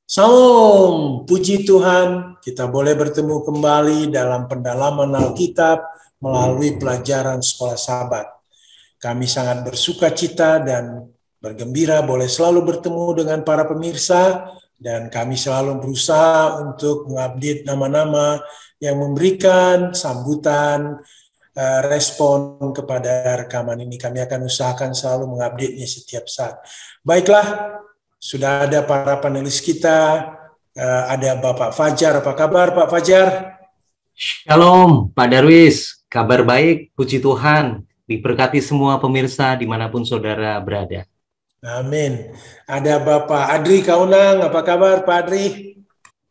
Salam, puji Tuhan, kita boleh bertemu kembali dalam pendalaman Alkitab melalui pelajaran Sekolah Sabat. Kami sangat bersuka cita dan bergembira boleh selalu bertemu dengan para pemirsa, dan kami selalu berusaha untuk mengupdate nama-nama yang memberikan sambutan, respon kepada rekaman ini. Kami akan usahakan selalu mengupdate-nya setiap saat. Baiklah, sudah ada para panelis kita, ada Bapak Fajar. Apa kabar Pak Fajar? Shalom Pak Darwis, kabar baik, puji Tuhan, diberkati semua pemirsa dimanapun saudara berada. Amin. Ada Bapak Adri Kaunang, apa kabar Pak Adri?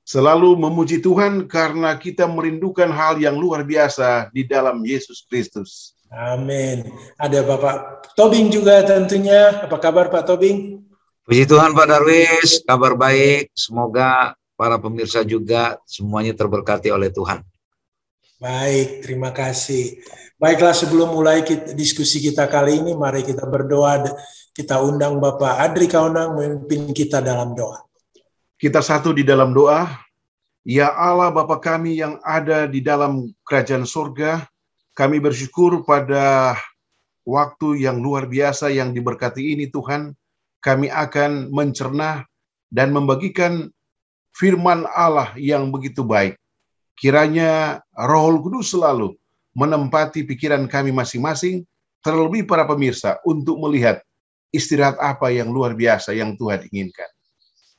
Selalu memuji Tuhan karena kita merindukan hal yang luar biasa di dalam Yesus Kristus. Amin. Ada Bapak Tobing juga tentunya, apa kabar Pak Tobing? Puji Tuhan Pak Darwis, kabar baik. Semoga para pemirsa juga semuanya terberkati oleh Tuhan. Baik, terima kasih. Baiklah, sebelum mulai diskusi kita kali ini, mari kita berdoa. Kita undang Bapak Adri Kaunang memimpin kita dalam doa. Kita satu di dalam doa. Ya Allah Bapa kami yang ada di dalam kerajaan surga, kami bersyukur pada waktu yang luar biasa yang diberkati ini Tuhan. Kami akan mencerna dan membagikan firman Allah yang begitu baik. Kiranya Roh Kudus selalu menempati pikiran kami masing-masing, terlebih para pemirsa, untuk melihat istirahat apa yang luar biasa yang Tuhan inginkan.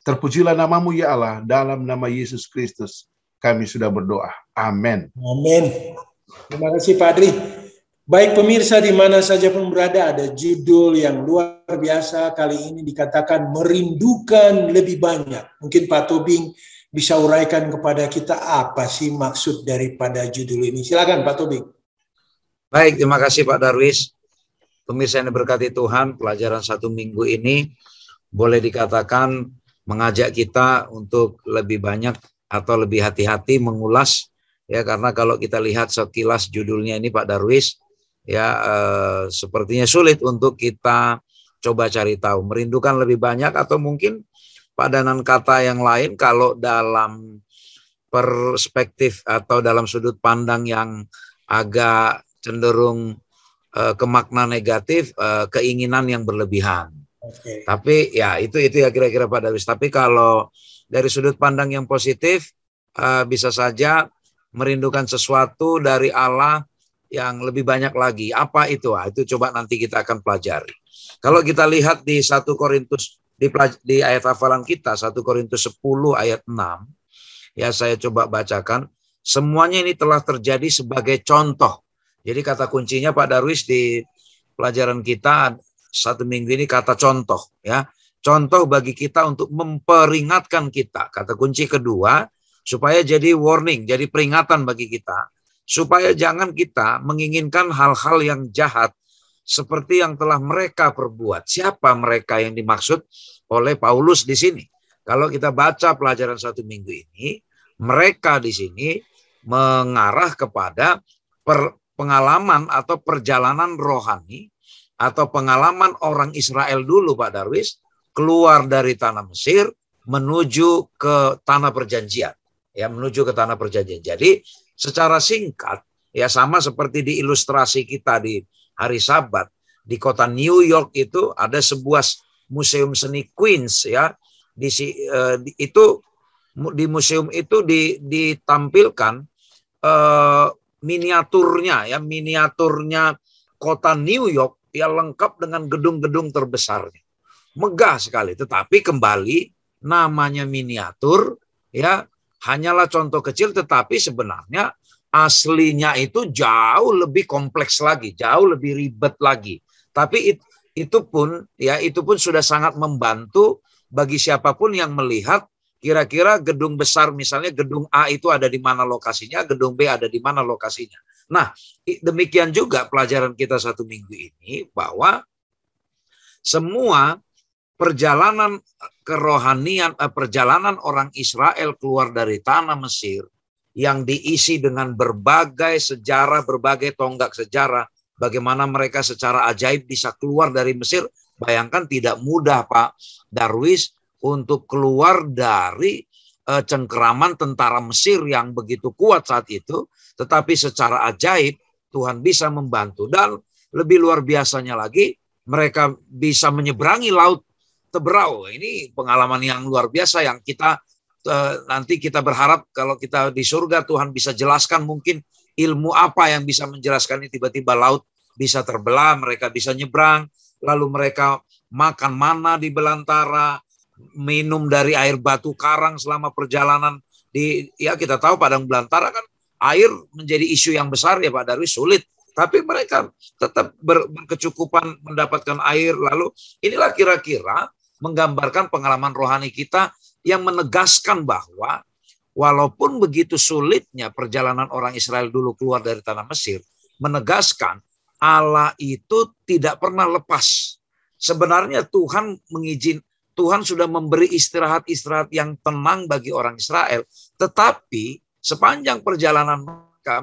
Terpujilah namamu ya Allah, dalam nama Yesus Kristus kami sudah berdoa. Amin. Amin. Terima kasih Pak Adri. Baik pemirsa di mana saja pun berada, ada judul yang luar biasa kali ini dikatakan merindukan lebih banyak. Mungkin Pak Tobing bisa uraikan kepada kita apa sih maksud daripada judul ini. Silakan Pak Tobing. Baik, terima kasih Pak Darwis. Pemirsa yang diberkati Tuhan, pelajaran satu minggu ini boleh dikatakan mengajak kita untuk lebih banyak atau lebih hati-hati mengulas, ya, karena kalau kita lihat sekilas judulnya ini Pak Darwis, ya sepertinya sulit untuk kita coba cari tahu. Merindukan lebih banyak atau mungkin padanan kata yang lain kalau dalam perspektif atau dalam sudut pandang yang agak cenderung ke makna negatif, keinginan yang berlebihan. Okay. Tapi ya itu ya kira-kira Pak Darwis. Tapi kalau dari sudut pandang yang positif, bisa saja merindukan sesuatu dari Allah yang lebih banyak lagi. Apa itu? Itu coba nanti kita akan pelajari. Kalau kita lihat di 1 Korintus, di ayat hafalan kita, 1 Korintus 10 ayat 6, ya saya coba bacakan. Semuanya ini telah terjadi sebagai contoh. Jadi kata kuncinya Pak Darwis di pelajaran kita satu minggu ini kata contoh, ya. Contoh bagi kita untuk memperingatkan kita. Kata kunci kedua, supaya jadi warning, jadi peringatan bagi kita. Supaya jangan kita menginginkan hal-hal yang jahat seperti yang telah mereka perbuat. Siapa mereka yang dimaksud oleh Paulus di sini? Kalau kita baca pelajaran satu minggu ini, mereka di sini mengarah kepada pengalaman atau perjalanan rohani atau pengalaman orang Israel dulu Pak Darwis, keluar dari tanah Mesir menuju ke tanah perjanjian. Ya, menuju ke tanah perjanjian. Jadi secara singkat, ya sama seperti di ilustrasi kita di hari Sabat, di kota New York itu ada sebuah museum seni Queens, ya. Di museum itu ditampilkan miniaturnya kota New York yang lengkap dengan gedung-gedung terbesarnya. Megah sekali, tetapi kembali namanya miniatur, ya. Hanyalah contoh kecil, tetapi sebenarnya aslinya itu jauh lebih kompleks lagi, jauh lebih ribet lagi. Tapi itu pun sudah sangat membantu bagi siapapun yang melihat kira-kira gedung besar, misalnya gedung A itu ada di mana lokasinya, gedung B ada di mana lokasinya. Nah, demikian juga pelajaran kita satu minggu ini, bahwa semua perjalanan kerohanian, perjalanan orang Israel keluar dari tanah Mesir yang diisi dengan berbagai sejarah, berbagai tonggak sejarah, bagaimana mereka secara ajaib bisa keluar dari Mesir. Bayangkan tidak mudah Pak Darwis untuk keluar dari cengkeraman tentara Mesir yang begitu kuat saat itu, tetapi secara ajaib Tuhan bisa membantu. Dan lebih luar biasanya lagi, mereka bisa menyeberangi laut Teberau. Ini pengalaman yang luar biasa yang kita nanti kita berharap kalau kita di surga Tuhan bisa jelaskan mungkin ilmu apa yang bisa menjelaskan ini. Tiba-tiba laut bisa terbelah, mereka bisa nyebrang, lalu mereka makan mana di belantara, minum dari air batu karang selama perjalanan ya kita tahu padang belantara kan air menjadi isu yang besar ya Pak Darwis, sulit, tapi mereka tetap berkecukupan mendapatkan air. Lalu inilah kira-kira menggambarkan pengalaman rohani kita yang menegaskan bahwa walaupun begitu sulitnya perjalanan orang Israel dulu keluar dari tanah Mesir, menegaskan Allah itu tidak pernah lepas. Sebenarnya Tuhan sudah memberi istirahat-istirahat yang tenang bagi orang Israel. Tetapi sepanjang perjalanan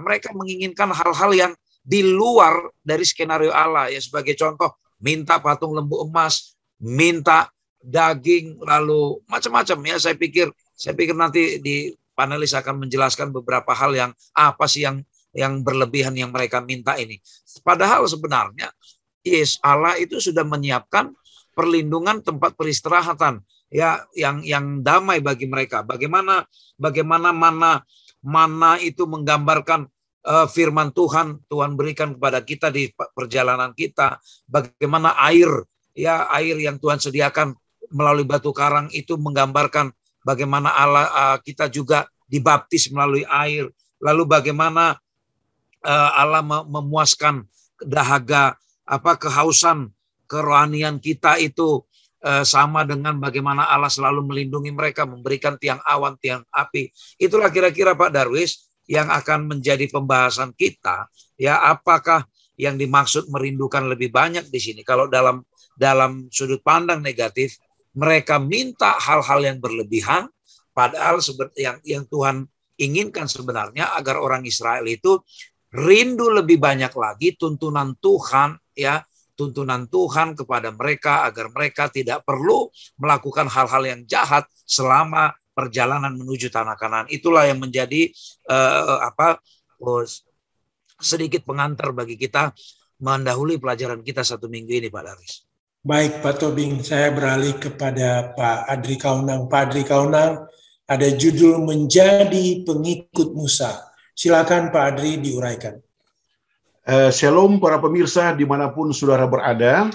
mereka menginginkan hal-hal yang di luar dari skenario Allah. Ya, sebagai contoh, minta patung lembu emas, minta daging, lalu macam-macam. Ya, saya pikir nanti di panelis akan menjelaskan beberapa hal yang apa sih yang berlebihan yang mereka minta ini. Padahal sebenarnya Allah itu sudah menyiapkan perlindungan, tempat peristirahatan ya yang damai bagi mereka. Bagaimana mana itu menggambarkan firman Tuhan berikan kepada kita di perjalanan kita. Bagaimana air yang Tuhan sediakan melalui batu karang itu menggambarkan bagaimana Allah kita juga dibaptis melalui air. Lalu bagaimana Allah memuaskan dahaga kehausan kerohanian kita itu sama dengan bagaimana Allah selalu melindungi mereka, memberikan tiang awan, tiang api. Itulah kira-kira Pak Darwis yang akan menjadi pembahasan kita. Ya, apakah yang dimaksud merindukan lebih banyak di sini? Kalau dalam sudut pandang negatif, mereka minta hal-hal yang berlebihan, padahal yang Tuhan inginkan sebenarnya agar orang Israel itu rindu lebih banyak lagi tuntunan Tuhan, ya, tuntunan Tuhan kepada mereka agar mereka tidak perlu melakukan hal-hal yang jahat selama perjalanan menuju tanah Kanaan. Itulah yang menjadi sedikit pengantar bagi kita mendahului pelajaran kita satu minggu ini, Pak Darwis. Baik, Pak Tobing, saya beralih kepada Pak Adri Kaunang. Pak Adri Kaunang, ada judul Menjadi Pengikut Musa. Silakan Pak Adri diuraikan. Shalom para pemirsa dimanapun saudara berada.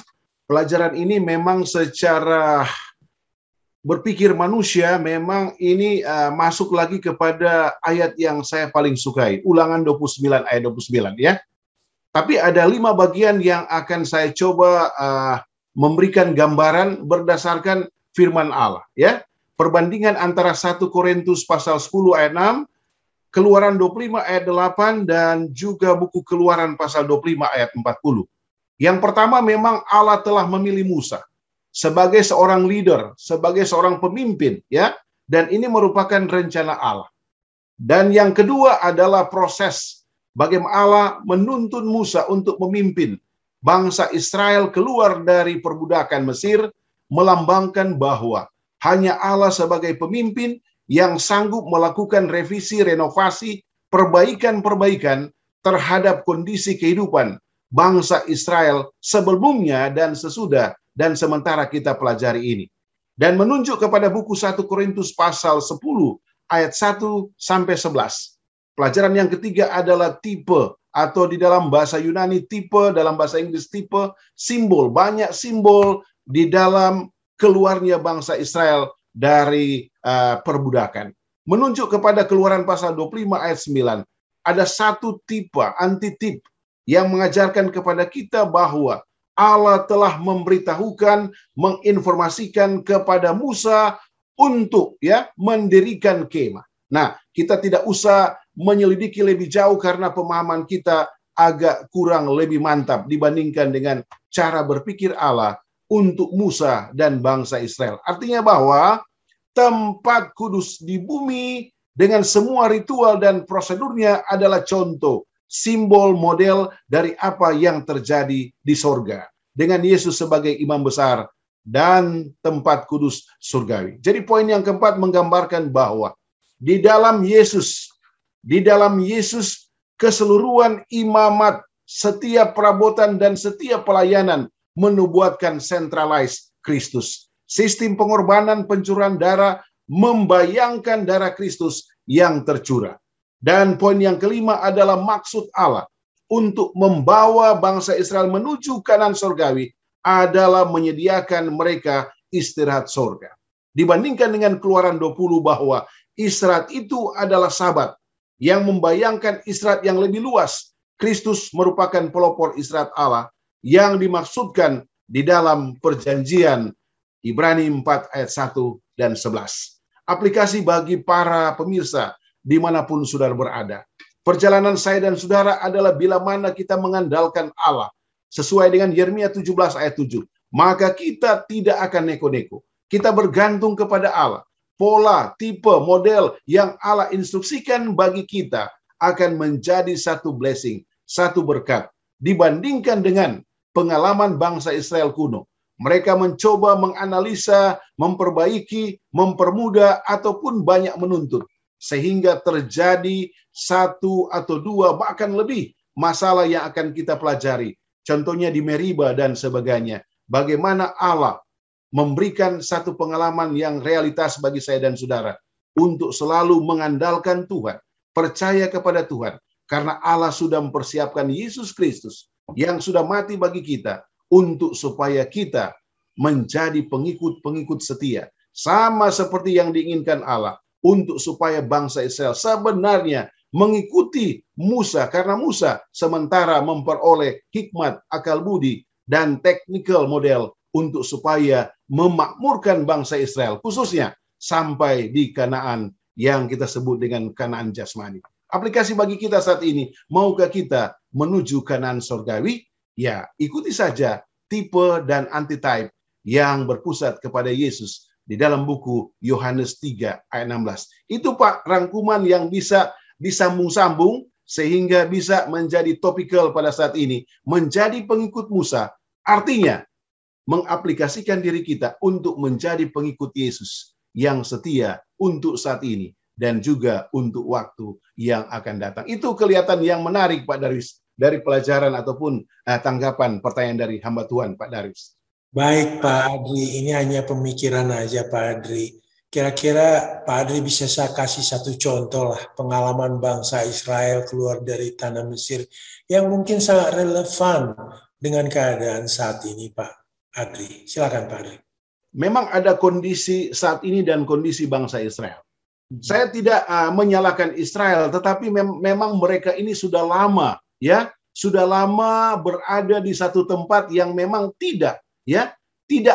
Pelajaran ini memang secara berpikir manusia memang ini masuk lagi kepada ayat yang saya paling sukai. Ulangan 29 ayat 29 ya. Tapi ada 5 bagian yang akan saya coba memberikan gambaran berdasarkan firman Allah ya. Perbandingan antara 1 Korintus pasal 10 ayat 6, Keluaran 25 ayat 8, dan juga buku Keluaran pasal 25 ayat 40. Yang pertama, memang Allah telah memilih Musa sebagai seorang leader, sebagai seorang pemimpin, ya. Dan ini merupakan rencana Allah. Dan yang kedua adalah proses bagaimana Allah menuntun Musa untuk memimpin bangsa Israel keluar dari perbudakan Mesir, melambangkan bahwa hanya Allah sebagai pemimpin yang sanggup melakukan revisi, renovasi, perbaikan-perbaikan terhadap kondisi kehidupan bangsa Israel sebelumnya dan sesudah dan sementara kita pelajari ini. Dan menunjuk kepada buku 1 Korintus pasal 10 ayat 1 sampai 11. Pelajaran yang ketiga adalah tipe, atau di dalam bahasa Yunani tipe, dalam bahasa Inggris tipe, simbol. Banyak simbol di dalam keluarnya bangsa Israel dari perbudakan. Menunjuk kepada Keluaran pasal 25 ayat 9. Ada satu tipe, antitip, yang mengajarkan kepada kita bahwa Allah telah memberitahukan, menginformasikan kepada Musa untuk mendirikan kemah. Nah, kita tidak usah menyelidiki lebih jauh karena pemahaman kita agak kurang lebih mantap dibandingkan dengan cara berpikir Allah untuk Musa dan bangsa Israel. Artinya bahwa tempat kudus di bumi dengan semua ritual dan prosedurnya adalah contoh, simbol, model dari apa yang terjadi di sorga. Dengan Yesus sebagai imam besar dan tempat kudus surgawi. Jadi poin yang keempat menggambarkan bahwa di dalam Yesus keseluruhan imamat, setiap perabotan dan setiap pelayanan menubuatkan centralized Kristus. Sistem pengorbanan pencurahan darah membayangkan darah Kristus yang tercurah. Dan poin yang kelima adalah maksud Allah untuk membawa bangsa Israel menuju Kanaan surgawi adalah menyediakan mereka istirahat surga. Dibandingkan dengan Keluaran 20 bahwa istirahat itu adalah Sabat yang membayangkan istirahat yang lebih luas. Kristus merupakan pelopor istirahat Allah yang dimaksudkan di dalam perjanjian Ibrani 4 ayat 1 dan 11. Aplikasi bagi para pemirsa dimanapun saudara berada. Perjalanan saya dan saudara adalah bila mana kita mengandalkan Allah. Sesuai dengan Yeremia 17 ayat 7. Maka kita tidak akan neko-neko. Kita bergantung kepada Allah. Pola, tipe, model yang Allah instruksikan bagi kita akan menjadi satu blessing, satu berkat. Dibandingkan dengan pengalaman bangsa Israel kuno. Mereka mencoba menganalisa, memperbaiki, mempermudah, ataupun banyak menuntut. Sehingga terjadi satu atau dua, bahkan lebih masalah yang akan kita pelajari. Contohnya di Meriba dan sebagainya. Bagaimana Allah memberikan satu pengalaman yang realitas bagi saya dan saudara. Untuk selalu mengandalkan Tuhan. Percaya kepada Tuhan. Karena Allah sudah mempersiapkan Yesus Kristus. Yang sudah mati bagi kita. Untuk supaya kita menjadi pengikut-pengikut setia. Sama seperti yang diinginkan Allah. Untuk supaya bangsa Israel sebenarnya mengikuti Musa, karena Musa sementara memperoleh hikmat, akal budi, dan technical model untuk supaya memakmurkan bangsa Israel, khususnya sampai di Kanaan yang kita sebut dengan Kanaan jasmani. Aplikasi bagi kita saat ini, maukah kita menuju Kanaan surgawi? Ya, ikuti saja tipe dan antitype yang berpusat kepada Yesus di dalam buku Yohanes 3 ayat 16. Itu Pak, rangkuman yang bisa disambung-sambung sehingga bisa menjadi topikal pada saat ini. Menjadi pengikut Musa artinya mengaplikasikan diri kita untuk menjadi pengikut Yesus yang setia untuk saat ini dan juga untuk waktu yang akan datang. Itu kelihatan yang menarik Pak Darwis dari pelajaran ataupun tanggapan pertanyaan dari hamba Tuhan Pak Darwis. Baik Pak Adri, ini hanya pemikiran aja Pak Adri. Kira-kira Pak Adri bisa saya kasih satu contoh lah pengalaman bangsa Israel keluar dari tanah Mesir yang mungkin sangat relevan dengan keadaan saat ini Pak Adri. Silakan Pak Adri. Memang ada kondisi saat ini dan kondisi bangsa Israel. Saya tidak menyalahkan Israel, tetapi memang mereka ini sudah lama berada di satu tempat yang memang tidak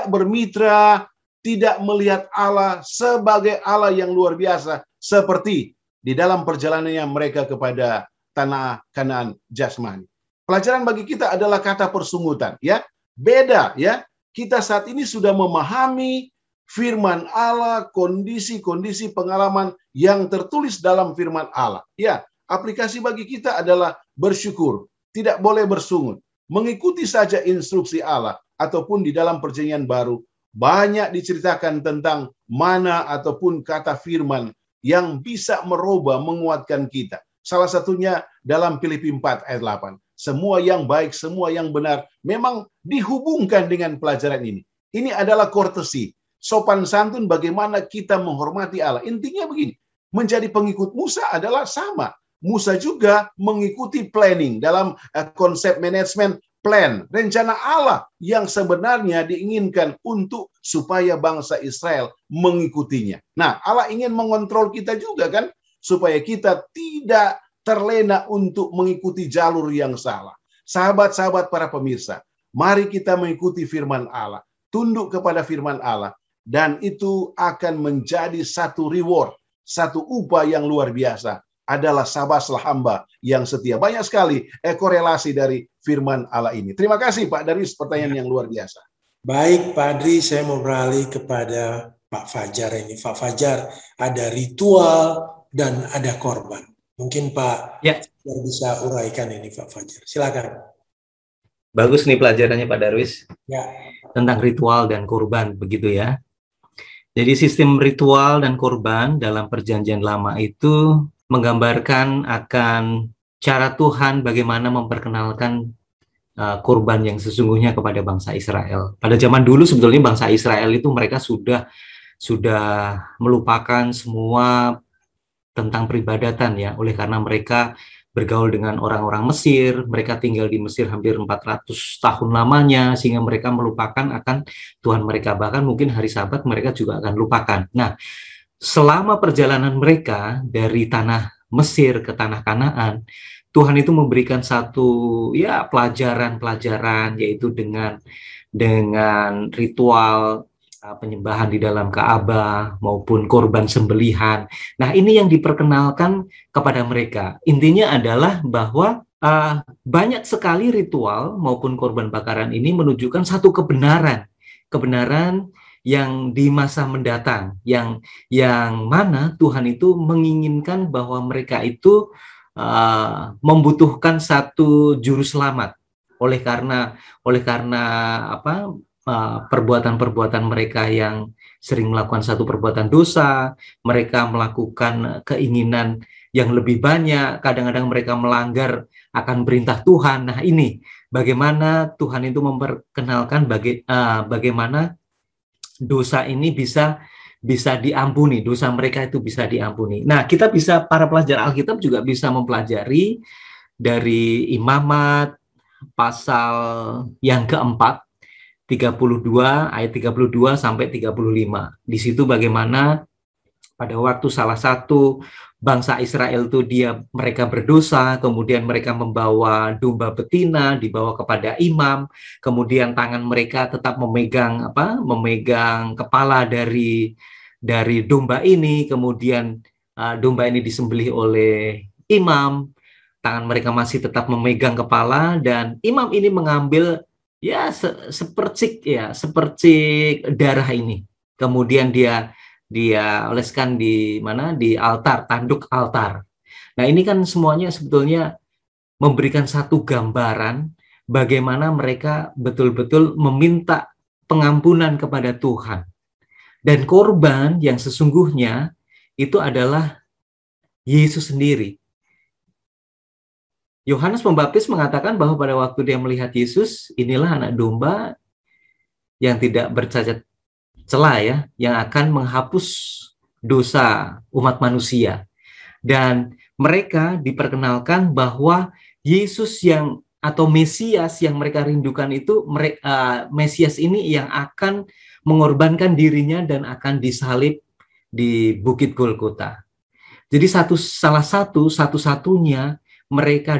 bermitra, tidak melihat Allah sebagai Allah yang luar biasa seperti di dalam perjalanannya mereka kepada tanah Kanaan jasmani. Pelajaran bagi kita adalah kata persungutan, beda, kita saat ini sudah memahami firman Allah, kondisi-kondisi pengalaman yang tertulis dalam firman Allah. Aplikasi bagi kita adalah bersyukur, tidak boleh bersungut, mengikuti saja instruksi Allah. Ataupun di dalam perjanjian baru, banyak diceritakan tentang mana ataupun kata firman yang bisa merubah, menguatkan kita. Salah satunya dalam Filipi 4 ayat 8. Semua yang baik, semua yang benar, memang dihubungkan dengan pelajaran ini. Ini adalah courtesy, sopan santun bagaimana kita menghormati Allah. Intinya begini, menjadi pengikut Musa adalah sama. Musa juga mengikuti planning dalam konsep manajemen, plan, rencana Allah yang sebenarnya diinginkan untuk supaya bangsa Israel mengikutinya. Nah, Allah ingin mengontrol kita juga kan, supaya kita tidak terlena untuk mengikuti jalur yang salah. Sahabat-sahabat para pemirsa, mari kita mengikuti firman Allah, tunduk kepada firman Allah, dan itu akan menjadi satu reward, satu upah yang luar biasa. Adalah sabaslah hamba yang setia. Banyak sekali korelasi dari firman Allah ini. Terima kasih Pak Darwis, pertanyaan yang luar biasa. Baik Pak Adri, saya mau beralih kepada Pak Fajar ini. Pak Fajar, ada ritual dan ada korban. Mungkin Pak bisa uraikan ini Pak Fajar. Silakan. Bagus nih pelajarannya Pak Darwis. tentang ritual dan kurban, begitu ya. Jadi sistem ritual dan kurban dalam Perjanjian Lama itu menggambarkan akan cara Tuhan bagaimana memperkenalkan kurban yang sesungguhnya kepada bangsa Israel. Pada zaman dulu sebetulnya bangsa Israel itu mereka sudah melupakan semua tentang peribadatan ya, oleh karena mereka bergaul dengan orang-orang Mesir, mereka tinggal di Mesir hampir 400 tahun lamanya, sehingga mereka melupakan akan Tuhan mereka, bahkan mungkin hari Sabat mereka juga akan lupakan. Nah, selama perjalanan mereka dari tanah Mesir ke tanah Kanaan, Tuhan itu memberikan satu ya pelajaran-pelajaran, yaitu dengan ritual penyembahan di dalam Ka'bah maupun korban sembelihan. Nah, ini yang diperkenalkan kepada mereka. Intinya adalah bahwa banyak sekali ritual maupun korban bakaran ini menunjukkan satu kebenaran yang di masa mendatang, yang mana Tuhan itu menginginkan bahwa mereka itu membutuhkan satu juru selamat. Oleh karena apa? Perbuatan-perbuatan mereka yang sering melakukan satu perbuatan dosa, mereka melakukan keinginan yang lebih banyak, kadang-kadang mereka melanggar akan perintah Tuhan. Nah, ini bagaimana Tuhan itu memperkenalkan bagaimana dosa ini bisa diampuni, dosa mereka itu bisa diampuni. Nah, kita bisa, para pelajar Alkitab juga bisa mempelajari dari Imamat pasal yang keempat, 32 ayat 32 sampai 35. Di situ bagaimana pada waktu salah satu bangsa Israel itu mereka berdosa, kemudian mereka membawa domba betina dibawa kepada imam, kemudian tangan mereka tetap memegang kepala dari domba ini, kemudian domba ini disembelih oleh imam, tangan mereka masih tetap memegang kepala, dan imam ini mengambil ya sepercik darah ini, kemudian dia oleskan di altar, tanduk altar. Nah, ini kan semuanya sebetulnya memberikan satu gambaran bagaimana mereka betul-betul meminta pengampunan kepada Tuhan. Dan korban yang sesungguhnya itu adalah Yesus sendiri. Yohanes Pembaptis mengatakan bahwa pada waktu dia melihat Yesus, inilah anak domba yang tidak bercacat celah ya, yang akan menghapus dosa umat manusia. Dan mereka diperkenalkan bahwa Yesus atau Mesias yang mereka rindukan itu, Mesias ini yang akan mengorbankan dirinya dan akan disalib di Bukit Golgota. Jadi satu-satunya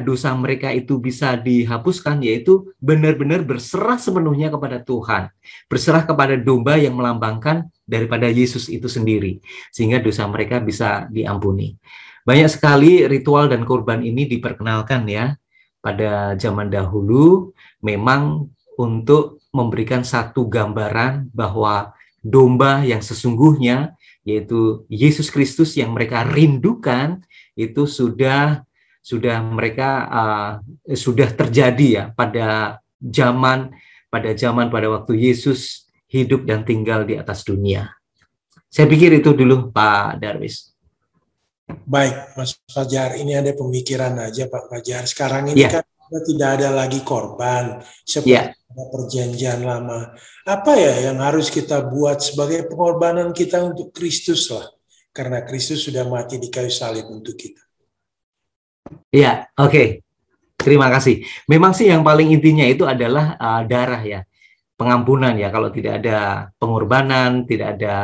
dosa mereka itu bisa dihapuskan, yaitu benar-benar berserah sepenuhnya kepada Tuhan, berserah kepada domba yang melambangkan daripada Yesus itu sendiri, sehingga dosa mereka bisa diampuni. Banyak sekali ritual dan kurban ini diperkenalkan ya pada zaman dahulu, memang untuk memberikan satu gambaran bahwa domba yang sesungguhnya, yaitu Yesus Kristus yang mereka rindukan, itu sudah terjadi ya pada waktu Yesus hidup dan tinggal di atas dunia. Saya pikir itu dulu, Pak Darwis. Baik, Mas Fajar, ini ada pemikiran aja Pak Fajar. Sekarang ini kan tidak ada lagi korban seperti Perjanjian Lama. Apa ya yang harus kita buat sebagai pengorbanan kita untuk Kristus lah? Karena Kristus sudah mati di kayu salib untuk kita. Ya, oke. Terima kasih. Memang sih yang paling intinya itu adalah darah ya, pengampunan ya. Kalau tidak ada pengorbanan, tidak ada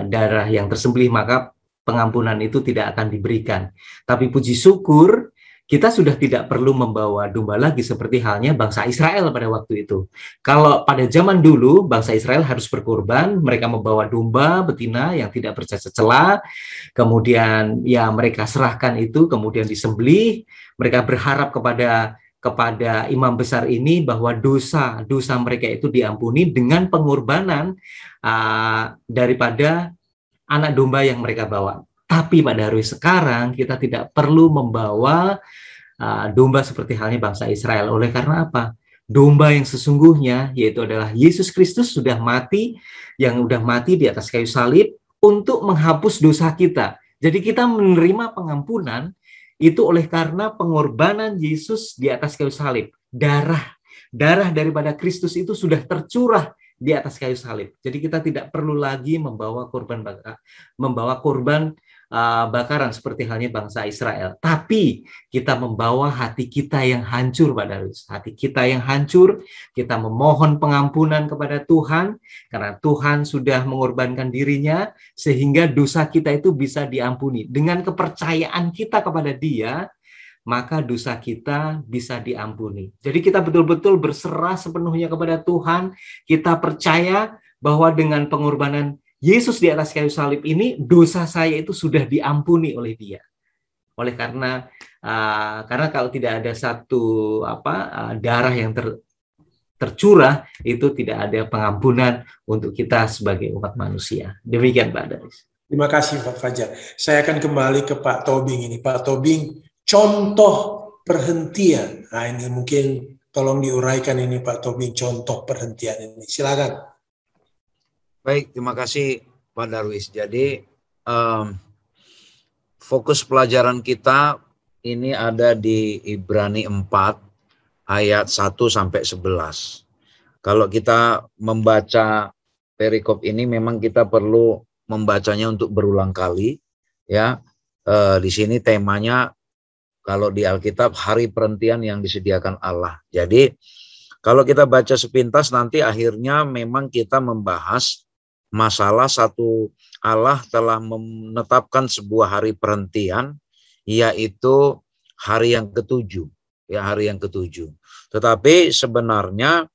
darah yang tersembelih, maka pengampunan itu tidak akan diberikan. Tapi puji syukur, kita sudah tidak perlu membawa domba lagi seperti halnya bangsa Israel pada waktu itu. Kalau pada zaman dulu, bangsa Israel harus berkorban, mereka membawa domba betina yang tidak bercacat celah, kemudian ya mereka serahkan itu, kemudian disembelih, mereka berharap kepada imam besar ini bahwa dosa mereka itu diampuni dengan pengorbanan daripada anak domba yang mereka bawa. Tapi pada hari sekarang kita tidak perlu membawa domba seperti halnya bangsa Israel. Oleh karena apa? domba yang sesungguhnya, yaitu adalah Yesus Kristus sudah mati, yang sudah mati di atas kayu salib untuk menghapus dosa kita. Jadi kita menerima pengampunan itu oleh karena pengorbanan Yesus di atas kayu salib. Darah daripada Kristus itu sudah tercurah di atas kayu salib. Jadi kita tidak perlu lagi membawa korban bakaran seperti halnya bangsa Israel. Tapi kita membawa hati kita yang hancur, Pak Darwis. Hati kita yang hancur, kita memohon pengampunan kepada Tuhan, karena Tuhan sudah mengorbankan dirinya, sehingga dosa kita itu bisa diampuni. Dengan kepercayaan kita kepada Dia, maka dosa kita bisa diampuni. Jadi kita betul-betul berserah sepenuhnya kepada Tuhan. Kita percaya bahwa dengan pengorbanan Yesus di atas kayu salib ini, dosa saya itu sudah diampuni oleh Dia. Oleh karena kalau tidak ada satu darah yang tercurah, itu tidak ada pengampunan untuk kita sebagai umat manusia. Demikian, Pak Darwis. Terima kasih, Pak Fajar. Saya akan kembali ke Pak Tobing ini. Pak Tobing, contoh perhentian. Nah, ini mungkin tolong diuraikan ini, Pak Tobing, contoh perhentian ini. Silakan. Baik, terima kasih Pak Darwis. Jadi fokus pelajaran kita ini ada di Ibrani 4 ayat 1 sampai 11. Kalau kita membaca perikop ini memang kita perlu membacanya untuk berulang kali, ya. Di sini temanya kalau di Alkitab hari perhentian yang disediakan Allah. Jadi kalau kita baca sepintas nanti akhirnya memang kita membahas masalah satu Allah telah menetapkan sebuah hari perhentian, yaitu hari yang ke-7, ya, hari yang ke-7. Tetapi sebenarnya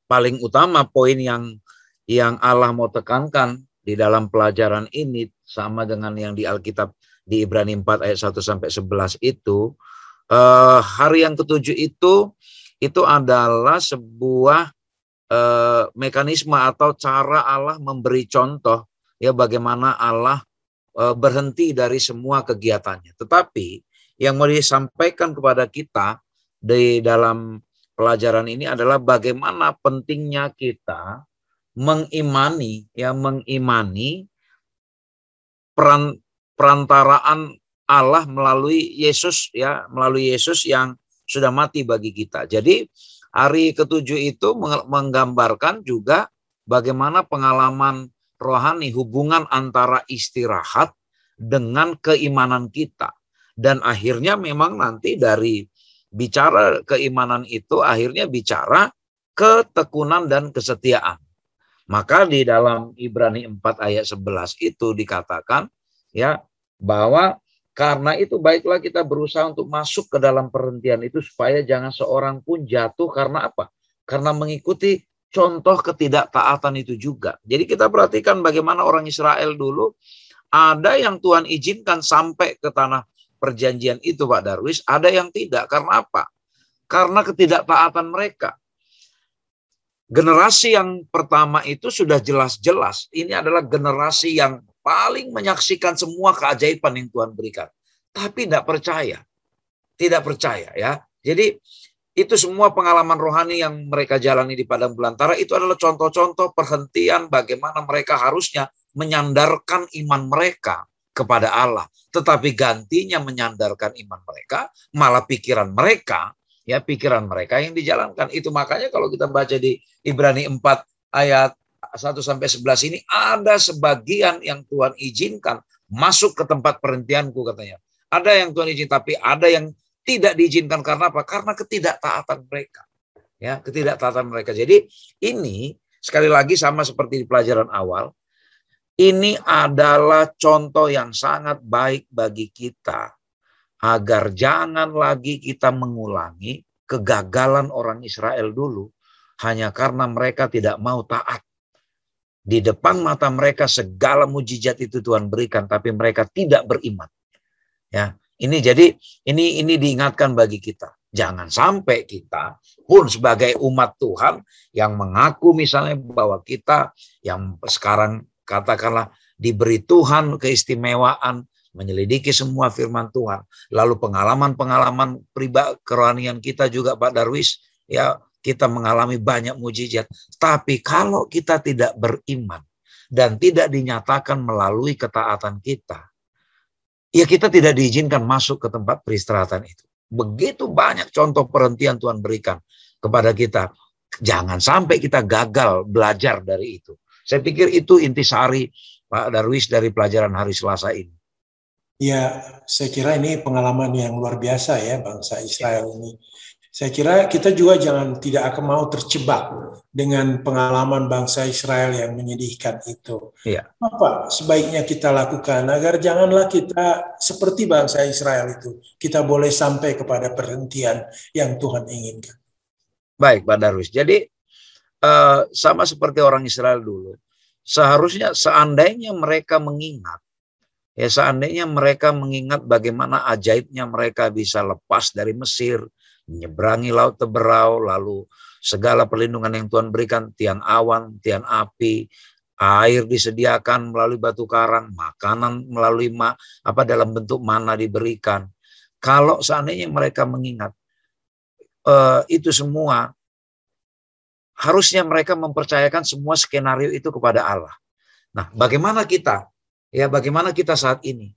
paling utama poin yang Allah mau tekankan di dalam pelajaran ini sama dengan yang di Alkitab di Ibrani 4 ayat 1 sampai 11 itu, hari yang ke-7 itu adalah sebuah mekanisme atau cara Allah memberi contoh, ya, bagaimana Allah berhenti dari semua kegiatannya. Tetapi yang mau disampaikan kepada kita di dalam pelajaran ini adalah bagaimana pentingnya kita mengimani perantaraan Allah melalui Yesus, ya, melalui Yesus yang sudah mati bagi kita. Jadi hari ke-7 itu menggambarkan juga bagaimana pengalaman rohani, hubungan antara istirahat dengan keimanan kita. Dan akhirnya memang nanti dari bicara keimanan itu akhirnya bicara ketekunan dan kesetiaan. Maka di dalam Ibrani 4 ayat 11 itu dikatakan, ya, bahwa karena itu baiklah kita berusaha untuk masuk ke dalam perhentian itu supaya jangan seorang pun jatuh karena apa? Karena mengikuti contoh ketidaktaatan itu juga. Jadi kita perhatikan bagaimana orang Israel dulu, ada yang Tuhan izinkan sampai ke tanah perjanjian itu, Pak Darwis, ada yang tidak. Karena apa? Karena ketidaktaatan mereka. Generasi yang pertama itu sudah jelas-jelas, ini adalah generasi yang paling menyaksikan semua keajaiban yang Tuhan berikan. Tapi tidak percaya, ya. Jadi itu semua pengalaman rohani yang mereka jalani di padang belantara itu adalah contoh-contoh perhentian bagaimana mereka harusnya menyandarkan iman mereka kepada Allah. Tetapi gantinya menyandarkan iman mereka, malah pikiran mereka yang dijalankan. Itu makanya kalau kita baca di Ibrani 4 ayat 1 sampai 11 ini ada sebagian yang Tuhan izinkan masuk ke tempat perhentianku, katanya. Ada yang Tuhan izinkan, tapi ada yang tidak diizinkan karena apa? Karena ketidaktaatan mereka. Ya, ketidaktaatan mereka. Jadi ini sekali lagi sama seperti di pelajaran awal, ini adalah contoh yang sangat baik bagi kita agar jangan lagi kita mengulangi kegagalan orang Israel dulu hanya karena mereka tidak mau taat. Di depan mata mereka segala mujizat itu Tuhan berikan, tapi mereka tidak beriman. Ya, ini jadi ini diingatkan bagi kita. Jangan sampai kita pun sebagai umat Tuhan yang mengaku misalnya bahwa kita yang sekarang katakanlah diberi Tuhan keistimewaan menyelidiki semua firman Tuhan, lalu pengalaman-pengalaman pribadi kerohanian kita juga Pak Darwis, ya kita mengalami banyak mujizat. Tapi kalau kita tidak beriman dan tidak dinyatakan melalui ketaatan kita, ya kita tidak diizinkan masuk ke tempat peristirahatan itu. Begitu banyak contoh perhentian Tuhan berikan kepada kita. Jangan sampai kita gagal belajar dari itu. Saya pikir itu intisari Pak Darwis dari pelajaran hari Selasa ini. Ya, saya kira ini pengalaman yang luar biasa ya bangsa Israel ini. Saya kira kita juga tidak akan mau terjebak dengan pengalaman bangsa Israel yang menyedihkan itu. Ya. Apa sebaiknya kita lakukan agar janganlah kita seperti bangsa Israel itu. Kita boleh sampai kepada perhentian yang Tuhan inginkan. Baik, Pak Darwis. Jadi sama seperti orang Israel dulu. Seharusnya seandainya mereka mengingat, bagaimana ajaibnya mereka bisa lepas dari Mesir, menyeberangi Laut Teberau, lalu segala perlindungan yang Tuhan berikan, tiang awan, tiang api, air disediakan melalui batu karang, makanan melalui dalam bentuk mana diberikan. Kalau seandainya mereka mengingat itu semua, harusnya mereka mempercayakan semua skenario itu kepada Allah. Nah, bagaimana kita? Ya, bagaimana kita saat ini?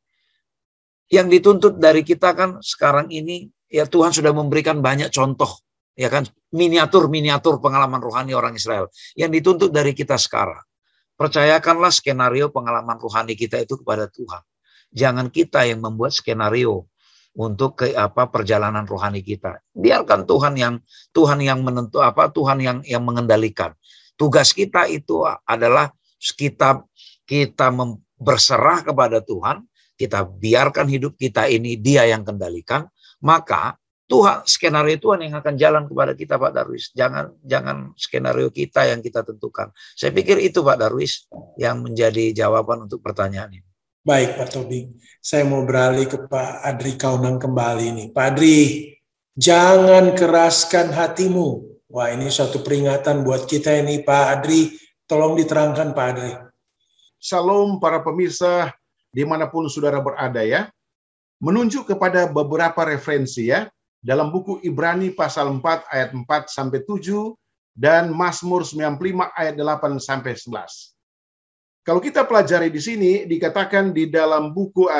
Yang dituntut dari kita kan sekarang ini, ya Tuhan sudah memberikan banyak contoh, ya kan, miniatur pengalaman rohani orang Israel. Yang dituntut dari kita sekarang, percayakanlah skenario pengalaman rohani kita itu kepada Tuhan. Jangan kita yang membuat skenario untuk perjalanan rohani kita. Biarkan Tuhan yang menentu Tuhan yang mengendalikan. Tugas kita itu adalah kita berserah kepada Tuhan, kita biarkan hidup kita ini Dia yang kendalikan, maka Tuhan, skenario Tuhan yang akan jalan kepada kita, Pak Darwis. Jangan skenario kita yang kita tentukan. Saya pikir itu, Pak Darwis, yang menjadi jawaban untuk pertanyaan ini. Baik, Pak Tobing. Saya mau beralih ke Pak Adri Kaunang kembali nih. Pak Adri, jangan keraskan hatimu. Wah, ini suatu peringatan buat kita ini, Pak Adri. Tolong diterangkan, Pak Adri. Shalom para pemirsa dimanapun saudara berada ya. Menunjuk kepada beberapa referensi ya. Dalam buku Ibrani pasal 4 ayat 4 sampai 7 dan Mazmur 95 ayat 8 sampai 11. Kalau kita pelajari di sini dikatakan di dalam buku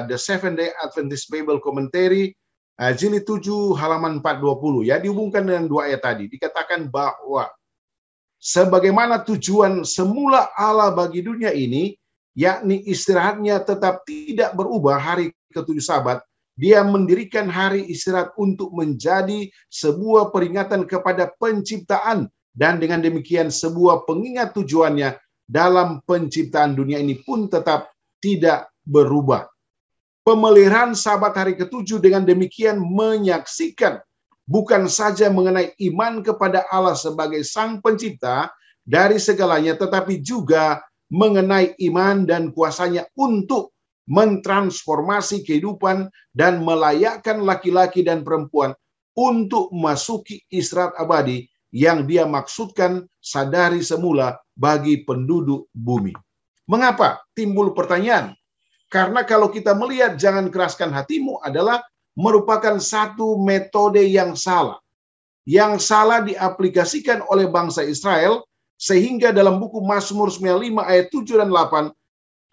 The Seventh Day Adventist Bible Commentary jilid 7 halaman 420 ya, dihubungkan dengan dua ayat tadi. Dikatakan bahwa sebagaimana tujuan semula Allah bagi dunia ini, yakni istirahatnya tetap tidak berubah hari ke-7 Sabat, Dia mendirikan hari istirahat untuk menjadi sebuah peringatan kepada penciptaan, dan dengan demikian sebuah pengingat tujuannya dalam penciptaan dunia ini pun tetap tidak berubah. Pemeliharaan Sabat hari ke-7 dengan demikian menyaksikan bukan saja mengenai iman kepada Allah sebagai Sang Pencipta dari segalanya, tetapi juga mengenai iman dan kuasanya untuk mentransformasi kehidupan dan melayakkan laki-laki dan perempuan untuk memasuki istirahat abadi yang Dia maksudkan sadari semula bagi penduduk bumi. Mengapa? Timbul pertanyaan. Karena kalau kita melihat jangan keraskan hatimu adalah merupakan satu metode yang salah. Yang salah diaplikasikan oleh bangsa Israel, sehingga dalam buku Mazmur 95 ayat 7 dan 8,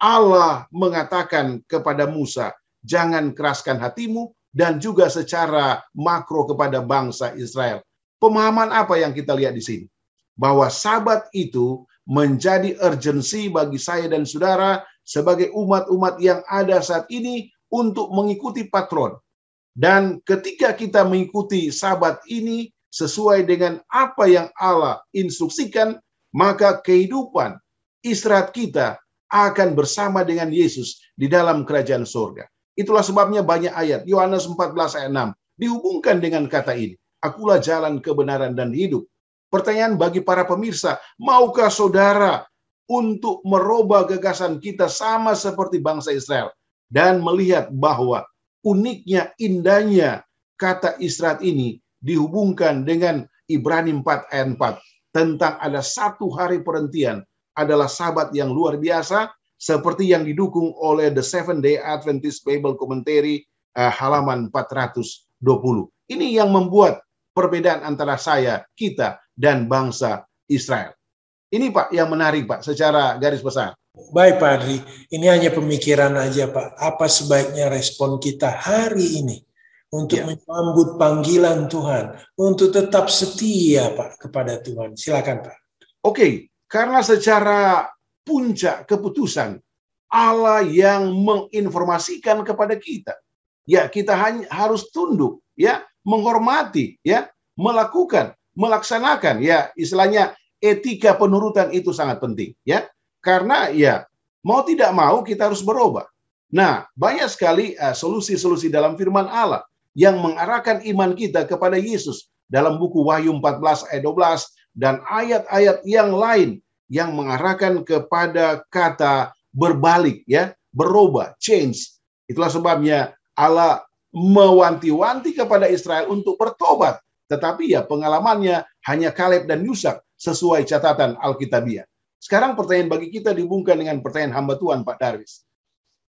Allah mengatakan kepada Musa, jangan keraskan hatimu, dan juga secara makro kepada bangsa Israel. Pemahaman apa yang kita lihat di sini? Bahwa Sabat itu menjadi urgensi bagi saya dan saudara sebagai umat-umat yang ada saat ini untuk mengikuti patron. Dan ketika kita mengikuti Sabat ini sesuai dengan apa yang Allah instruksikan, maka kehidupan istirahat kita akan bersama dengan Yesus di dalam kerajaan surga. Itulah sebabnya banyak ayat, Yohanes 14 ayat 6, dihubungkan dengan kata ini. Akulah jalan, kebenaran, dan hidup. Pertanyaan bagi para pemirsa, maukah saudara untuk merubah gagasan kita sama seperti bangsa Israel dan melihat bahwa uniknya, indahnya kata istirahat ini dihubungkan dengan Ibrani 4 ayat 4 tentang ada satu hari perhentian adalah Sabat yang luar biasa, seperti yang didukung oleh The Seventh Day Adventist Bible Commentary halaman 420. Ini yang membuat perbedaan antara saya, kita, dan bangsa Israel. Ini Pak yang menarik Pak secara garis besar. Baik Pak Adri, ini hanya pemikiran aja Pak. Apa sebaiknya respon kita hari ini untuk menyambut panggilan Tuhan, untuk tetap setia Pak kepada Tuhan? Silakan Pak. Oke, karena secara puncak keputusan Allah yang menginformasikan kepada kita, ya kita hanya harus tunduk, ya menghormati, ya melakukan, melaksanakan, ya istilahnya etika penurutan itu sangat penting, ya. Karena ya mau tidak mau kita harus berubah. Nah, banyak sekali solusi-solusi dalam firman Allah yang mengarahkan iman kita kepada Yesus dalam buku Wahyu 14 ayat 12 dan ayat-ayat yang lain yang mengarahkan kepada kata berbalik, ya, berubah, change. Itulah sebabnya Allah mewanti-wanti kepada Israel untuk bertobat. Tetapi ya pengalamannya hanya Kaleb dan Yusak sesuai catatan Alkitabiah. Sekarang pertanyaan bagi kita dihubungkan dengan pertanyaan hamba Tuhan Pak Darwis.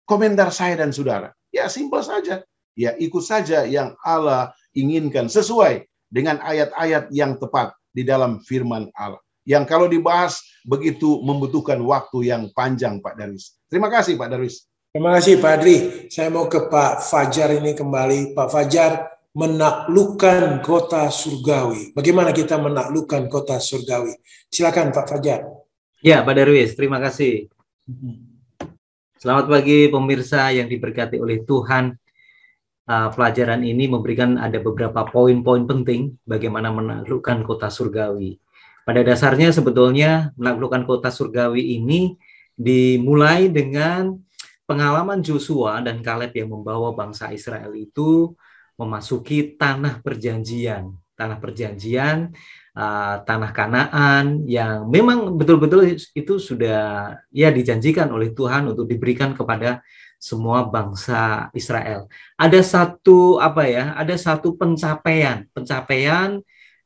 Komentar saya dan saudara, ya simpel saja. Ya ikut saja yang Allah inginkan sesuai dengan ayat-ayat yang tepat di dalam firman Allah. Yang kalau dibahas begitu membutuhkan waktu yang panjang Pak Darwis. Terima kasih Pak Darwis. Terima kasih Pak Adri. Saya mau ke Pak Fajar ini kembali. Pak Fajar, menaklukkan kota surgawi. Bagaimana kita menaklukkan kota surgawi? Silakan Pak Fajar. Ya, Pak Darwis, terima kasih. Selamat pagi pemirsa yang diberkati oleh Tuhan. Pelajaran ini memberikan ada beberapa poin-poin penting bagaimana menaklukkan kota surgawi. Pada dasarnya sebetulnya menaklukkan kota surgawi ini dimulai dengan pengalaman Joshua dan Kaleb yang membawa bangsa Israel itu memasuki tanah perjanjian. Tanah perjanjian, tanah Kanaan yang memang betul-betul itu sudah ya dijanjikan oleh Tuhan untuk diberikan kepada semua bangsa Israel. Ada satu pencapaian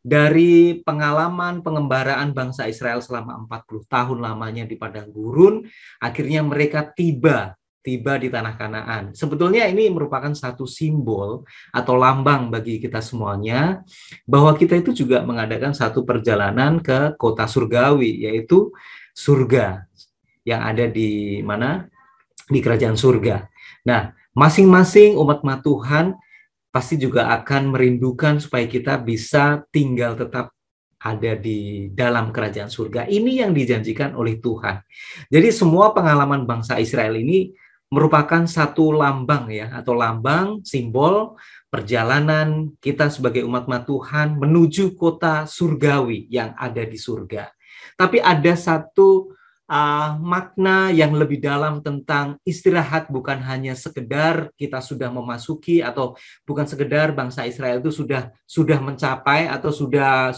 dari pengalaman pengembaraan bangsa Israel selama 40 tahun lamanya di padang gurun, akhirnya mereka tiba di tanah Kanaan. Sebetulnya ini merupakan satu simbol atau lambang bagi kita semuanya bahwa kita itu juga mengadakan satu perjalanan ke kota surgawi, yaitu surga yang ada di mana? Di kerajaan surga. Nah, masing-masing umat Tuhan pasti juga akan merindukan supaya kita bisa tinggal tetap ada di dalam kerajaan surga. Ini yang dijanjikan oleh Tuhan. Jadi semua pengalaman bangsa Israel ini merupakan satu lambang ya, atau lambang simbol perjalanan kita sebagai umat Tuhan menuju kota surgawi yang ada di surga. Tapi ada satu makna yang lebih dalam tentang istirahat, bukan hanya sekedar kita sudah memasuki atau bukan sekedar bangsa Israel itu sudah mencapai atau sudah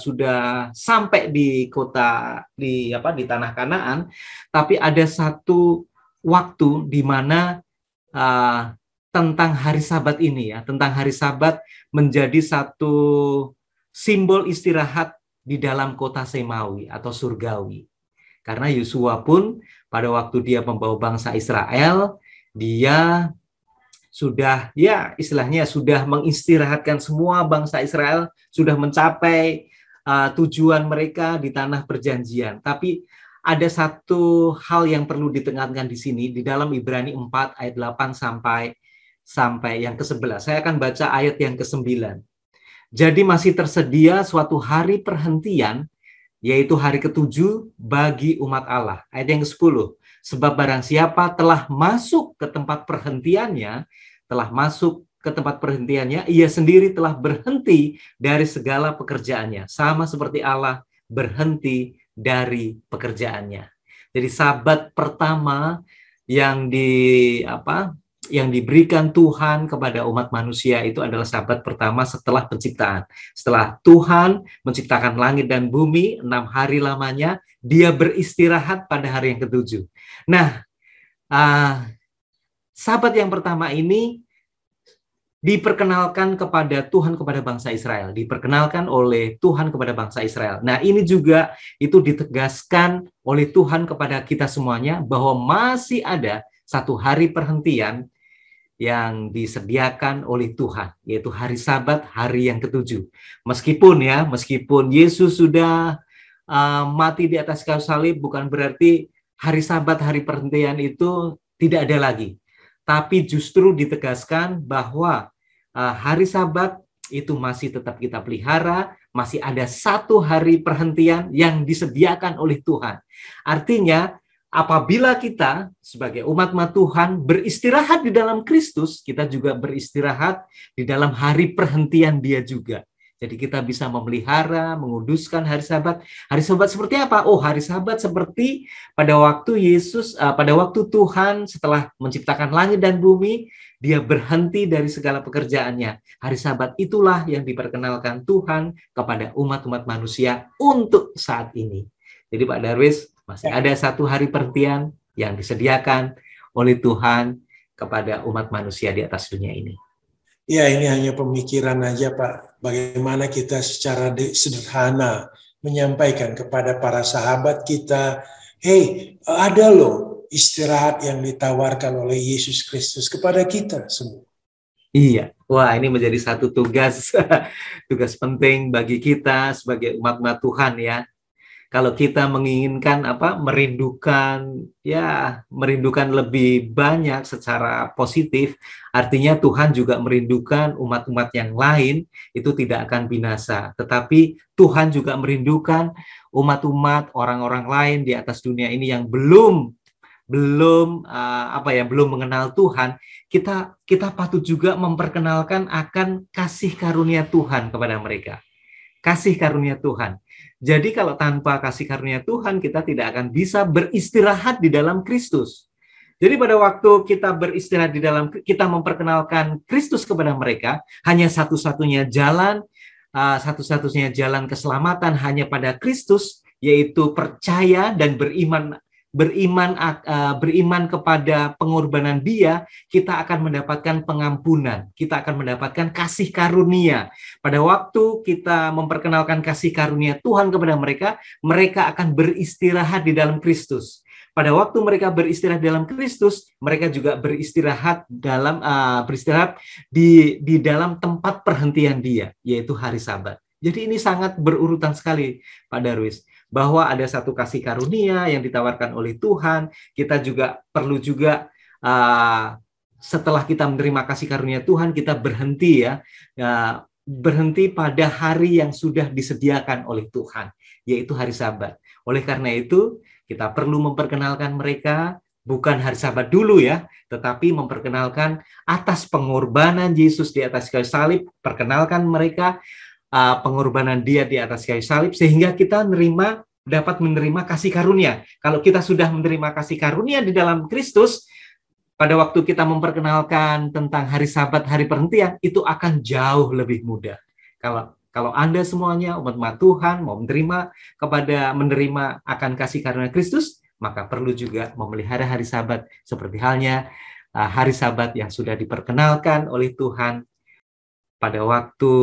sampai di kota di tanah Kanaan, tapi ada satu waktu di mana tentang hari Sabat ini ya, tentang hari Sabat menjadi satu simbol istirahat di dalam kota Semawi atau surgawi. Karena Yosua pun pada waktu dia membawa bangsa Israel, dia sudah istilahnya sudah mengistirahatkan semua bangsa Israel, sudah mencapai tujuan mereka di tanah perjanjian. Tapi ada satu hal yang perlu ditekankan di sini di dalam Ibrani 4 ayat 8 sampai yang ke-11. Saya akan baca ayat yang ke-9. Jadi masih tersedia suatu hari perhentian, yaitu hari ke-7 bagi umat Allah. Ayat yang ke-10. Sebab barang siapa telah masuk ke tempat perhentiannya, ia sendiri telah berhenti dari segala pekerjaannya. Sama seperti Allah berhenti dari pekerjaannya. Jadi Sabat pertama yang diberikan Tuhan kepada umat manusia itu adalah Sabat pertama setelah penciptaan. Setelah Tuhan menciptakan langit dan bumi 6 hari lamanya, dia beristirahat pada hari yang ke-7. Nah, Sabat yang pertama ini diperkenalkan kepada Tuhan kepada bangsa Israel, diperkenalkan oleh Tuhan kepada bangsa Israel. Nah, ini juga itu ditegaskan oleh Tuhan kepada kita semuanya bahwa masih ada satu hari perhentian yang disediakan oleh Tuhan, yaitu hari Sabat, hari yang ke-7. Meskipun Yesus sudah mati di atas kayu salib, bukan berarti hari Sabat, hari perhentian itu tidak ada lagi. Tapi justru ditegaskan bahwa hari Sabat itu masih tetap kita pelihara, masih ada satu hari perhentian yang disediakan oleh Tuhan. Artinya, apabila kita sebagai umat Tuhan beristirahat di dalam Kristus, kita juga beristirahat di dalam hari perhentian Dia juga. Jadi kita bisa memelihara, menguduskan hari Sabat. Hari Sabat seperti apa? Oh, hari Sabat seperti pada waktu Tuhan setelah menciptakan langit dan bumi, Dia berhenti dari segala pekerjaannya. Hari Sabat itulah yang diperkenalkan Tuhan kepada umat-umat manusia untuk saat ini. Jadi Pak Darwis, masih ada satu hari perhentian yang disediakan oleh Tuhan kepada umat manusia di atas dunia ini. Ya, ini hanya pemikiran aja, Pak. Bagaimana kita secara sederhana menyampaikan kepada para sahabat kita, hey, ada loh istirahat yang ditawarkan oleh Yesus Kristus kepada kita semua. Iya, wah ini menjadi satu tugas penting bagi kita sebagai umat Tuhan ya. Kalau kita menginginkan merindukan lebih banyak secara positif, artinya Tuhan juga merindukan umat-umat yang lain itu tidak akan binasa, tetapi Tuhan juga merindukan umat-umat orang-orang lain di atas dunia ini yang belum mengenal Tuhan. Kita patut juga memperkenalkan akan kasih karunia Tuhan kepada mereka. Kasih karunia Tuhan. Jadi kalau tanpa kasih karunia Tuhan, kita tidak akan bisa beristirahat di dalam Kristus. Jadi pada waktu kita beristirahat di dalam, kita memperkenalkan Kristus kepada mereka, hanya satu-satunya jalan keselamatan hanya pada Kristus, yaitu percaya dan beriman kepada pengorbanan Dia, kita akan mendapatkan pengampunan, kita akan mendapatkan kasih karunia. Pada waktu kita memperkenalkan kasih karunia Tuhan kepada mereka, mereka akan beristirahat di dalam Kristus. Pada waktu mereka beristirahat dalam Kristus, mereka juga beristirahat di dalam tempat perhentian Dia, yaitu hari Sabat. Jadi ini sangat berurutan sekali, Pak Darwis, bahwa ada satu kasih karunia yang ditawarkan oleh Tuhan. Kita juga perlu setelah kita menerima kasih karunia Tuhan, kita berhenti pada hari yang sudah disediakan oleh Tuhan, yaitu hari Sabat. Oleh karena itu, kita perlu memperkenalkan mereka bukan hari Sabat dulu ya, tetapi memperkenalkan atas pengorbanan Yesus di atas kayu salib, perkenalkan mereka pengorbanan Dia di atas kayu salib, sehingga kita dapat menerima kasih karunia. Kalau kita sudah menerima kasih karunia di dalam Kristus, pada waktu kita memperkenalkan tentang hari Sabat, hari perhentian, itu akan jauh lebih mudah. Kalau Anda semuanya umat Tuhan mau menerima akan kasih karunia Kristus, maka perlu juga memelihara hari Sabat seperti halnya hari Sabat yang sudah diperkenalkan oleh Tuhan pada waktu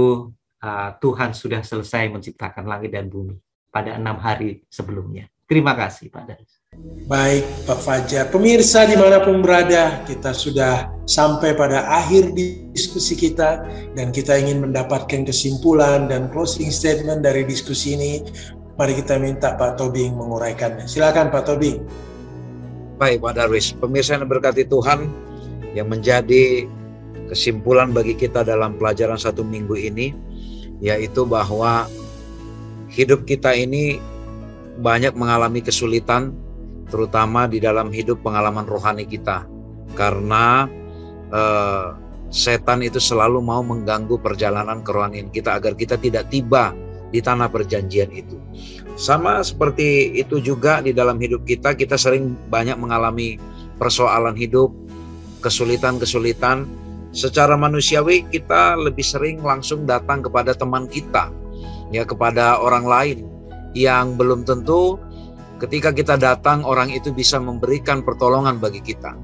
Tuhan sudah selesai menciptakan langit dan bumi pada 6 hari sebelumnya. Terima kasih, Pak Darwis. Baik, Pak Fajar. Pemirsa dimanapun berada, kita sudah sampai pada akhir diskusi kita, dan kita ingin mendapatkan kesimpulan dan closing statement dari diskusi ini. Mari kita minta Pak Tobing menguraikannya. Silakan Pak Tobing. Baik, Pak Darwis. Pemirsa yang berkati Tuhan, yang menjadi kesimpulan bagi kita dalam pelajaran 1 minggu ini, yaitu bahwa hidup kita ini banyak mengalami kesulitan, terutama di dalam hidup pengalaman rohani kita, karena setan itu selalu mau mengganggu perjalanan kerohanian kita agar kita tidak tiba di tanah perjanjian itu. Sama seperti itu juga di dalam hidup kita sering banyak mengalami persoalan hidup, kesulitan-kesulitan. Secara manusiawi kita lebih sering langsung datang kepada teman kita, ya, kepada orang lain yang belum tentu ketika kita datang orang itu bisa memberikan pertolongan bagi kita.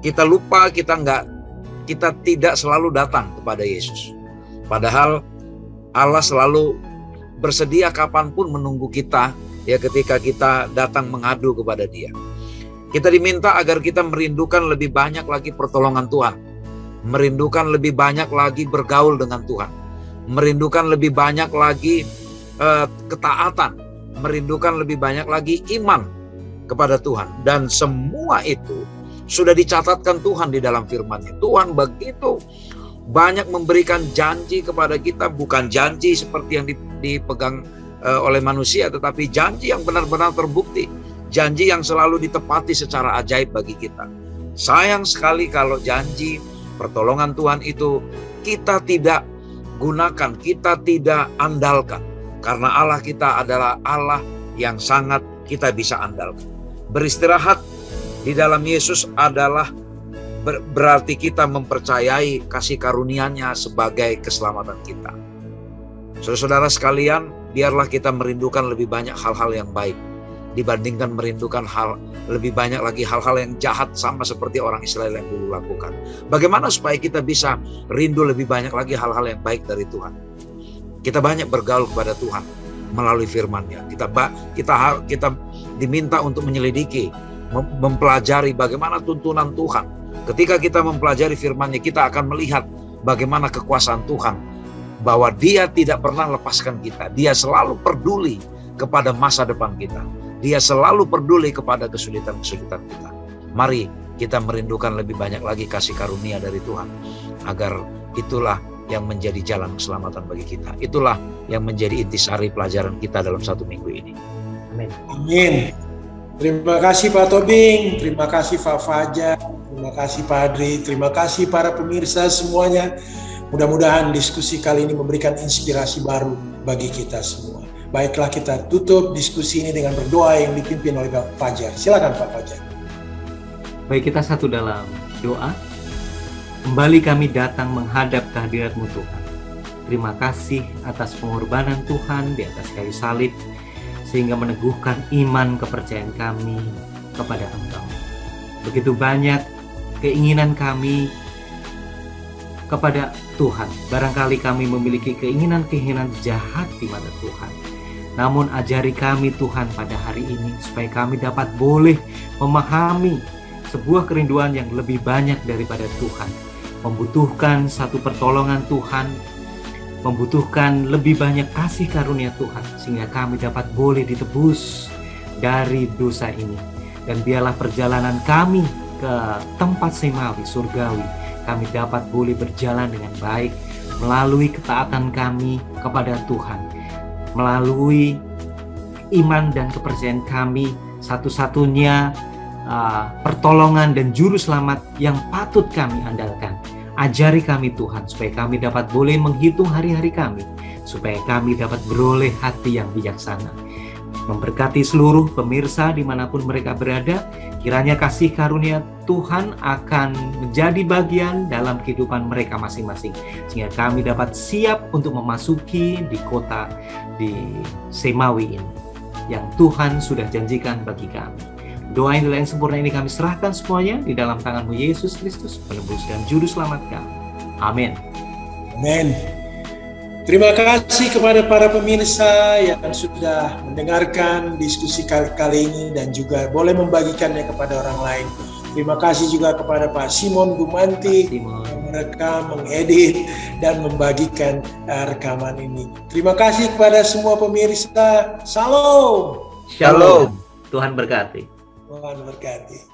Kita lupa, kita nggak kita tidak selalu datang kepada Yesus. Padahal Allah selalu bersedia kapanpun menunggu kita, ya, ketika kita datang mengadu kepada Dia. Kita diminta agar kita merindukan lebih banyak lagi pertolongan Tuhan, merindukan lebih banyak lagi bergaul dengan Tuhan, merindukan lebih banyak lagi ketaatan, merindukan lebih banyak lagi iman kepada Tuhan. Dan semua itu sudah dicatatkan Tuhan di dalam firman-Nya. Tuhan begitu banyak memberikan janji kepada kita, bukan janji seperti yang dipegang oleh manusia, tetapi janji yang benar-benar terbukti, janji yang selalu ditepati secara ajaib bagi kita. Sayang sekali kalau janji pertolongan Tuhan itu kita tidak gunakan, kita tidak andalkan, karena Allah kita adalah Allah yang sangat kita bisa andalkan. Beristirahat di dalam Yesus adalah berarti kita mempercayai kasih karunia-Nya sebagai keselamatan kita. Saudara-saudara sekalian, biarlah kita merindukan lebih banyak hal-hal yang baik dibandingkan merindukan lebih banyak lagi hal-hal yang jahat sama seperti orang Israel yang dulu lakukan. Bagaimana supaya kita bisa rindu lebih banyak lagi hal-hal yang baik dari Tuhan? Kita banyak bergaul kepada Tuhan melalui firman-Nya. Kita diminta untuk menyelidiki, mempelajari bagaimana tuntunan Tuhan. Ketika kita mempelajari firman-Nya, kita akan melihat bagaimana kekuasaan Tuhan, bahwa Dia tidak pernah lepaskan kita. Dia selalu peduli kepada masa depan kita. Dia selalu peduli kepada kesulitan-kesulitan kita. Mari kita merindukan lebih banyak lagi kasih karunia dari Tuhan, agar itulah yang menjadi jalan keselamatan bagi kita. Itulah yang menjadi intisari pelajaran kita dalam 1 minggu ini. Amin. Amin. Terima kasih Pak Tobing, terima kasih Pak Fajar, terima kasih Pak Adri, terima kasih para pemirsa semuanya. Mudah-mudahan diskusi kali ini memberikan inspirasi baru bagi kita semua. Baiklah, kita tutup diskusi ini dengan berdoa yang dipimpin oleh Pak Fajar. Silakan Pak Fajar. Baik, kita satu dalam doa. Kembali kami datang menghadap kehadirat-Mu Tuhan. Terima kasih atas pengorbanan Tuhan di atas kayu salib, sehingga meneguhkan iman kepercayaan kami kepada Engkau. Begitu banyak keinginan kami kepada Tuhan. Barangkali kami memiliki keinginan-keinginan jahat di mata Tuhan. Namun ajari kami Tuhan pada hari ini, supaya kami dapat boleh memahami sebuah kerinduan yang lebih banyak daripada Tuhan. Membutuhkan satu pertolongan Tuhan, membutuhkan lebih banyak kasih karunia Tuhan, sehingga kami dapat boleh ditebus dari dosa ini. Dan biarlah perjalanan kami ke tempat semawi, surgawi, kami dapat boleh berjalan dengan baik melalui ketaatan kami kepada Tuhan, melalui iman dan kepercayaan kami. Satu-satunya pertolongan dan juru selamat yang patut kami andalkan. Ajari kami Tuhan, supaya kami dapat boleh menghitung hari-hari kami, supaya kami dapat beroleh hati yang bijaksana. Memberkati seluruh pemirsa dimanapun mereka berada, kiranya kasih karunia Tuhan akan menjadi bagian dalam kehidupan mereka masing-masing, sehingga kami dapat siap untuk memasuki di kota di Semawi ini yang Tuhan sudah janjikan bagi kami. Doa yang sempurna ini kami serahkan semuanya di dalam tangan-Mu Yesus Kristus, penebus dan juru selamat kami. Amin. Amin. Terima kasih kepada para pemirsa yang sudah mendengarkan diskusi kali ini dan juga boleh membagikannya kepada orang lain. Terima kasih juga kepada Pak Simon Gumanti yang merekam, mengedit, dan membagikan rekaman ini. Terima kasih kepada semua pemirsa. Shalom. Shalom. Tuhan berkati. Tuhan berkati.